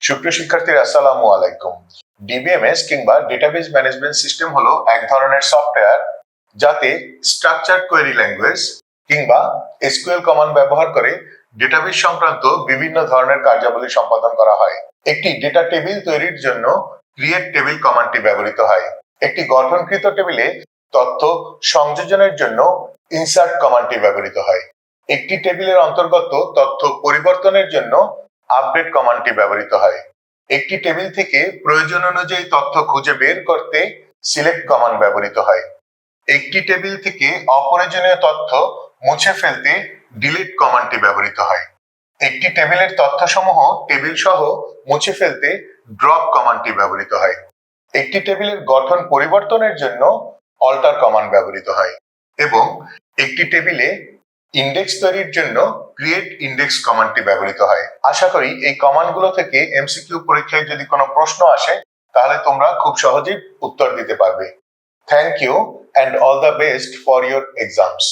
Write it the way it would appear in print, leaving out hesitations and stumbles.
সুপ্রিয় শিক্ষার্থীরা আসসালামু আলাইকুম। ডিবিএমএস কিংবা ডেটাবেজ ম্যানেজমেন্ট সিস্টেম হলো এক ধরনের সফটওয়্যার যাতে স্ট্রাকচার্ড কোয়েরি ল্যাঙ্গুয়েজ কিংবা এসকিউএল কমান্ড ব্যবহার করে ডেটাবেজ সংক্রান্ত বিভিন্ন ধরনের কার্যাবলী সম্পাদন করা হয়। একটি ডেটা টেবিল তৈরির জন্য ক্রিয়েট টেবিল কমান্ডটি ব্যবহৃত হয়। একটি গঠনকৃত টেবিলে তথ্য সংযোজনের জন্য ইনসার্ট কমান্ডটি ব্যবহৃত হয়। একটি টেবিলের অন্তর্গত তথ্য পরিবর্তনের জন্য আপডেট কমান্ডটি ব্যবহৃত হয়। একটি টেবিল থেকে প্রয়োজন অনুযায়ী তথ্য খুঁজে বের করতে সিলেক্ট কমান্ড ব্যবহৃত হয়। একটি টেবিল থেকে অপ্রয়োজনীয় তথ্য মুছে ফেলতে ডিলিট কমান্ডটি ব্যবহৃত হয়। একটি টেবিলের তথ্যসমূহ টেবিল সহ মুছে ফেলতে ড্রপ কমান্ডটি ব্যবহৃত হয়। একটি টেবিলের গঠন পরিবর্তনের জন্য অল্টার কমান্ড ব্যবহৃত হয় এবং একটি টেবিলে ইন্ডেক্স তৈরির জন্য ক্রিয়েট ইন্ডেক্স কমান্ডটি ব্যবহৃত হয়। আশা করি এই কমান্ডগুলো থেকে এমসিকিউ পরীক্ষায় যদি কোনো প্রশ্ন আসে তাহলে তোমরা খুব সহজেই উত্তর দিতে পারবে। Thank you and all the best for your exams.